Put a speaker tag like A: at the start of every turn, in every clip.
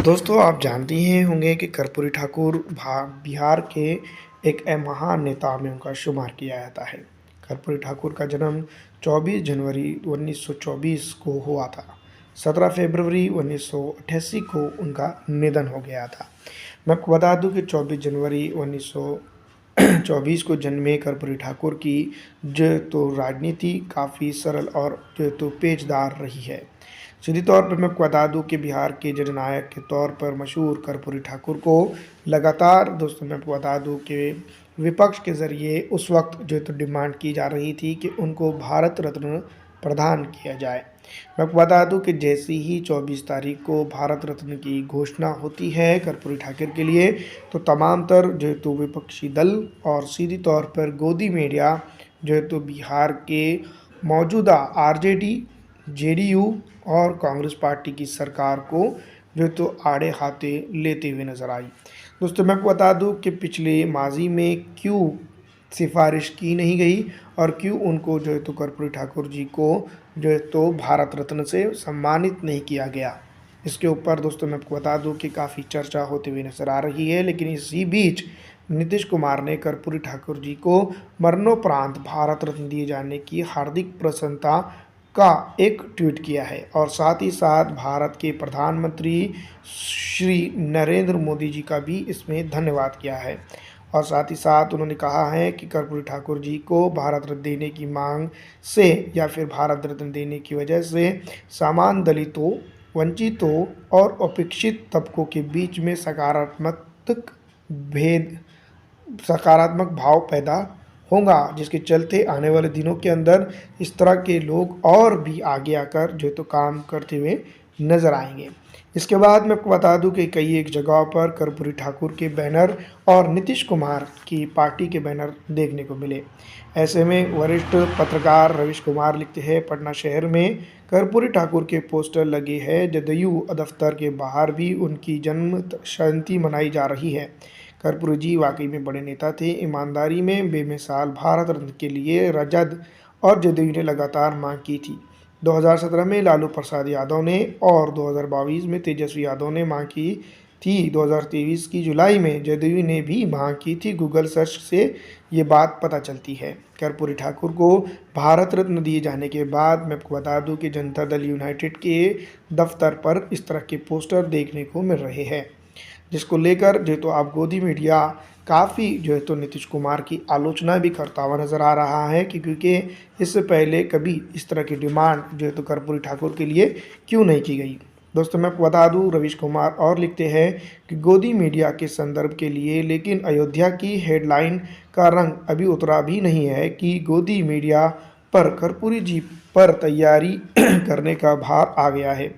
A: दोस्तों आप जानते ही होंगे कि कर्पूरी ठाकुर बिहार के एक महान नेता में उनका शुमार किया जाता है। कर्पूरी ठाकुर का जन्म 24 जनवरी 1924 को हुआ था। 17 फरवरी 1988 को उनका निधन हो गया था। मैं आपको बता दूं कि 24 जनवरी 1924 को जन्मे कर्पूरी ठाकुर की जो तो राजनीति काफ़ी सरल और जो तो पेचदार रही है। सीधी तौर पर मैं आपको बता दूं कि बिहार के जननायक के तौर पर मशहूर कर्पूरी ठाकुर को लगातार दोस्तों मैं आपको बता दूं कि विपक्ष के ज़रिए उस वक्त जो तो डिमांड की जा रही थी कि उनको भारत रत्न प्रदान किया जाए। मैं आपको बता दूं कि जैसे ही 24 तारीख को भारत रत्न की घोषणा होती है कर्पूरी ठाकुर के लिए, तो तमाम तर जो है तो विपक्षी दल और सीधी तौर पर गोदी मीडिया जो है तो बिहार के मौजूदा आरजेडी, जेडीयू और कांग्रेस पार्टी की सरकार को जो तो आड़े हाथे लेते हुए नज़र आई। दोस्तों मैं आपको बता दूं कि पिछले माजी में क्यों सिफारिश की नहीं गई और क्यों उनको जो है तो कर्पूरी ठाकुर जी को जो है तो भारत रत्न से सम्मानित नहीं किया गया। इसके ऊपर दोस्तों मैं आपको बता दूं कि काफ़ी चर्चा होती हुई नज़र आ रही है। लेकिन इसी बीच नीतीश कुमार ने कर्पूरी ठाकुर जी को मरणोपरांत भारत रत्न दिए जाने की हार्दिक प्रसन्नता का एक ट्वीट किया है और साथ ही साथ भारत के प्रधानमंत्री श्री नरेंद्र मोदी जी का भी इसमें धन्यवाद किया है। और साथ ही साथ उन्होंने कहा है कि कर्पूरी ठाकुर जी को भारत रत्न देने की मांग से या फिर भारत रत्न देने की वजह से सामान्य दलितों, वंचितों और उपेक्षित तबकों के बीच में सकारात्मक भाव पैदा होगा, जिसके चलते आने वाले दिनों के अंदर इस तरह के लोग और भी आगे आकर जो तो काम करते हुए नज़र आएंगे। इसके बाद मैं आपको बता दूं कि कई एक जगहों पर कर्पूरी ठाकुर के बैनर और नीतीश कुमार की पार्टी के बैनर देखने को मिले। ऐसे में वरिष्ठ पत्रकार रविश कुमार लिखते हैं, पटना शहर में कर्पूरी ठाकुर के पोस्टर लगे हैं। जदयू दफ्तर के बाहर भी उनकी जन्म जयंती मनाई जा रही है। कर्पूरी जी वाकई में बड़े नेता थे, ईमानदारी में बेमिसाल भारत रत्न के लिए रजत और जदयू ने लगातार मांग की थी। 2017 में लालू प्रसाद यादव ने और 2022 में तेजस्वी यादव ने मांग की थी। 2023 की जुलाई में जदयू ने भी मांग की थी। गूगल सर्च से ये बात पता चलती है। कर्पूरी ठाकुर को भारत रत्न दिए जाने के बाद मैं आपको बता दूं कि जनता दल यूनाइटेड के दफ्तर पर इस तरह के पोस्टर देखने को मिल रहे हैं, जिसको लेकर जो तो आप गोदी मीडिया काफ़ी जो है तो नीतीश कुमार की आलोचना भी करता हुआ नज़र आ रहा है कि क्योंकि इससे पहले कभी इस तरह की डिमांड जो है तो कर्पूरी ठाकुर के लिए क्यों नहीं की गई। दोस्तों मैं आपको बता दूं रविश कुमार और लिखते हैं कि गोदी मीडिया के संदर्भ के लिए, लेकिन अयोध्या की हेडलाइन का रंग अभी उतरा भी नहीं है कि गोदी मीडिया पर कर्पूरी जी पर तैयारी करने का भार आ गया है।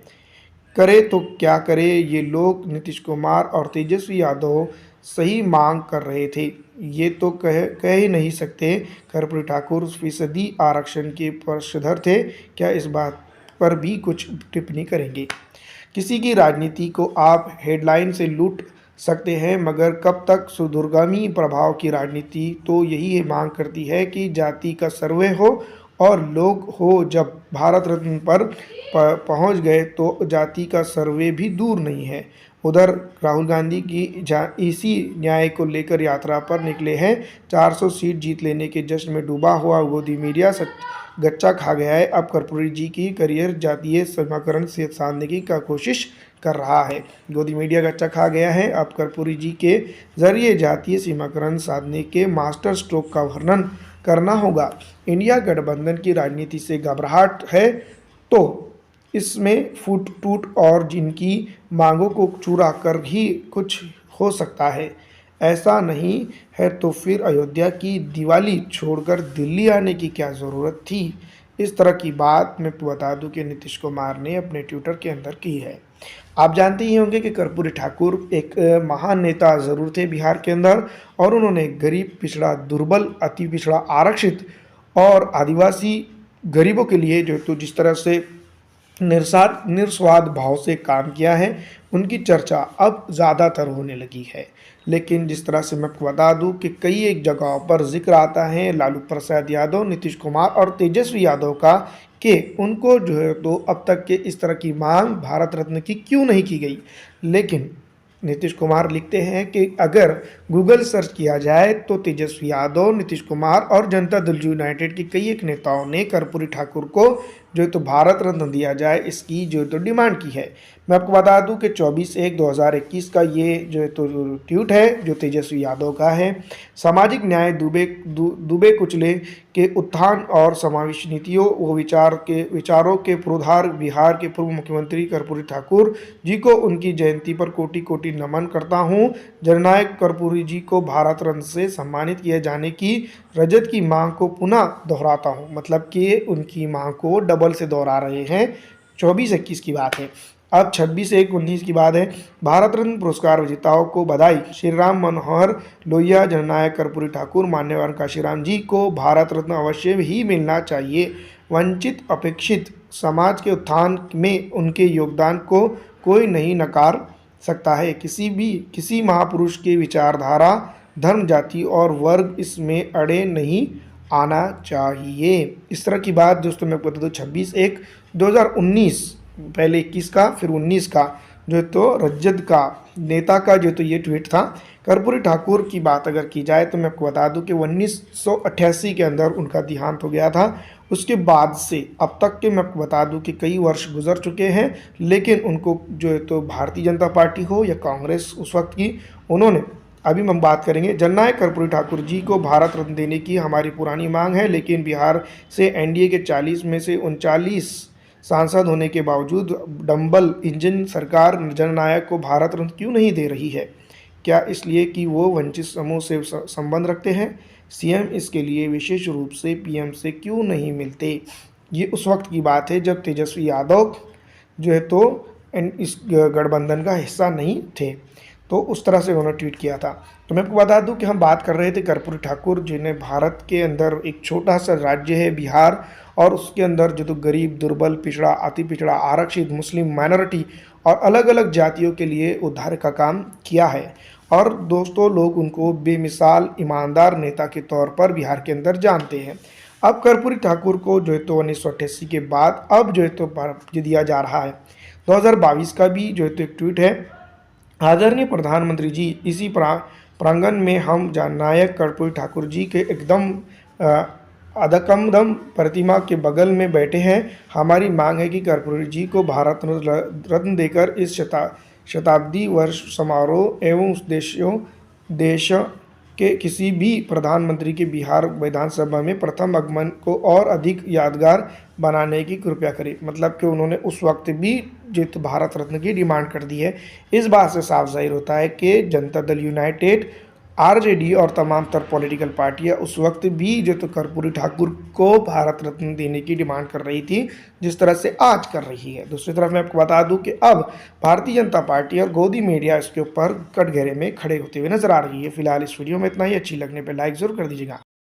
A: करे तो क्या करे ये लोग। नीतीश कुमार और तेजस्वी यादव सही मांग कर रहे थे, ये तो कह ही नहीं सकते। कर्पूरी ठाकुर फीसदी आरक्षण के पक्षधर थे, क्या इस बात पर भी कुछ टिप्पणी करेंगे। किसी की राजनीति को आप हेडलाइन से लूट सकते हैं, मगर कब तक। सुदूरगामी प्रभाव की राजनीति तो यही मांग करती है कि जाति का सर्वे हो और लोग हो। जब भारत रत्न पर पहुंच गए तो जाति का सर्वे भी दूर नहीं है। उधर राहुल गांधी की इसी न्याय को लेकर यात्रा पर निकले हैं। 400 सीट जीत लेने के जश्न में डूबा हुआ गोदी मीडिया गच्चा खा गया है। अब कर्पूरी जी की करियर जातीय समीकरण से साधने की कोशिश कर रहा है। गोदी मीडिया गच्चा खा गया है। अब कर्पूरी जी के जरिए जातीय समीकरण साधने के मास्टर स्ट्रोक का वर्णन करना होगा। इंडिया गठबंधन की राजनीति से घबराहट है तो इसमें फूट टूट और जिनकी मांगों को चूरा कर ही कुछ हो सकता है। ऐसा नहीं है तो फिर अयोध्या की दिवाली छोड़कर दिल्ली आने की क्या ज़रूरत थी। इस तरह की बात मैं बता दूं कि नीतीश कुमार ने अपने ट्विटर के अंदर की है। आप जानते ही होंगे कि कर्पूरी ठाकुर एक महान नेता ज़रूर थे बिहार के अंदर, और उन्होंने गरीब, पिछड़ा, दुर्बल, अति पिछड़ा, आरक्षित और आदिवासी गरीबों के लिए जो तो जिस तरह से निस्वार्थ भाव से काम किया है, उनकी चर्चा अब ज़्यादातर होने लगी है। लेकिन जिस तरह से मैं आपको बता दूं कि कई एक जगहों पर जिक्र आता है लालू प्रसाद यादव, नीतीश कुमार और तेजस्वी यादव का कि उनको जो है तो अब तक के इस तरह की मांग भारत रत्न की क्यों नहीं की गई। लेकिन नीतीश कुमार लिखते हैं कि अगर गूगल सर्च किया जाए तो तेजस्वी यादव, नीतीश कुमार और जनता दल यूनाइटेड के कई एक नेताओं ने कर्पूरी ठाकुर को जो है तो भारत रत्न दिया जाए, इसकी जो है तो डिमांड की है। मैं आपको बता दूं कि 24/1/2021 का ये जो है तो ट्वीट है जो तेजस्वी यादव का है। सामाजिक न्याय दुबे कुचले के उत्थान और समावेश नीतियों व विचारों के पुरोधार बिहार के पूर्व मुख्यमंत्री कर्पूरी ठाकुर जी को उनकी जयंती पर कोटि कोटि नमन करता हूं। जननायक कर्पूरी जी को भारत रत्न से सम्मानित किए जाने की रजत की मांग को पुनः दोहराता हूं। मतलब कि उनकी मांग को डबल से दोहरा रहे हैं। 24/21 की बात है। अब 26/1/19 की बात है। भारत रत्न पुरस्कार विजेताओं को बधाई। श्री राम मनोहर लोहिया, जननायक कर्पूरी ठाकुर, मान्यवर काशीराम जी को भारत रत्न अवश्य ही मिलना चाहिए। वंचित अपेक्षित समाज के उत्थान में उनके योगदान को कोई नहीं नकार सकता है। किसी महापुरुष की विचारधारा, धर्म, जाति और वर्ग इसमें अड़े नहीं आना चाहिए। इस तरह की बात दोस्तों मैं बता दूँ 26/1/2019, पहले 21 का फिर 19 का जो तो रज्जत का नेता का जो तो ये ट्वीट था। कर्पूरी ठाकुर की बात अगर की जाए तो मैं आपको बता दूं कि 1988 के अंदर उनका देहांत हो गया था। उसके बाद से अब तक के मैं आपको बता दूं कि कई वर्ष गुजर चुके हैं, लेकिन उनको जो है तो भारतीय जनता पार्टी हो या कांग्रेस उस वक्त की, उन्होंने अभी हम बात करेंगे। जननायक कर्पूरी ठाकुर जी को भारत रत्न देने की हमारी पुरानी मांग है, लेकिन बिहार से एनडीए के 40 में से 39 सांसद होने के बावजूद डंबल इंजन सरकार जननायक को भारत रत्न क्यों नहीं दे रही है? क्या इसलिए कि वो वंचित समूह से संबंध रखते हैं? सीएम इसके लिए विशेष रूप से पीएम से क्यों नहीं मिलते? ये उस वक्त की बात है जब तेजस्वी यादव जो है तो इस गठबंधन का हिस्सा नहीं थे। तो उस तरह से उन्होंने ट्वीट किया था। तो मैं आपको बता दूं कि हम बात कर रहे थे कर्पूरी ठाकुर, जिन्हें भारत के अंदर एक छोटा सा राज्य है बिहार, और उसके अंदर जो तो गरीब, दुर्बल, पिछड़ा, अति पिछड़ा, आरक्षित, मुस्लिम माइनॉरिटी और अलग अलग जातियों के लिए उद्धार का काम किया है। और दोस्तों लोग उनको बेमिसाल ईमानदार नेता के तौर पर बिहार के अंदर जानते हैं। अब कर्पूरी ठाकुर को जो है तो 1988 के बाद अब जो है तो दिया जा रहा है। 2022 का भी जो है तो एक ट्वीट है। आदरणीय प्रधानमंत्री जी, इसी प्रांगण में हम जननायक कर्पूरी ठाकुर जी के एकदम अधकमदम प्रतिमा के बगल में बैठे हैं। हमारी मांग है कि कर्पूरी जी को भारत रत्न देकर इस शताब्दी वर्ष समारोह एवं देश के किसी भी प्रधानमंत्री के बिहार विधानसभा में प्रथम आगमन को और अधिक यादगार बनाने की कृपया करें। मतलब कि उन्होंने उस वक्त भी जो तो भारत रत्न की डिमांड कर दी है। इस बात से साफ जाहिर होता है कि जनता दल यूनाइटेड, आरजेडी और तमाम तर पॉलिटिकल पार्टियां उस वक्त भी जो तो कर्पूरी ठाकुर को भारत रत्न देने की डिमांड कर रही थी, जिस तरह से आज कर रही है। दूसरी तरफ मैं आपको बता दूं कि अब भारतीय जनता पार्टी और गोदी मीडिया इसके ऊपर कटघरे में खड़े होते हुए नजर आ रही है। फिलहाल इस वीडियो में इतना ही। अच्छी लगने पर लाइक जरूर कर दीजिएगा।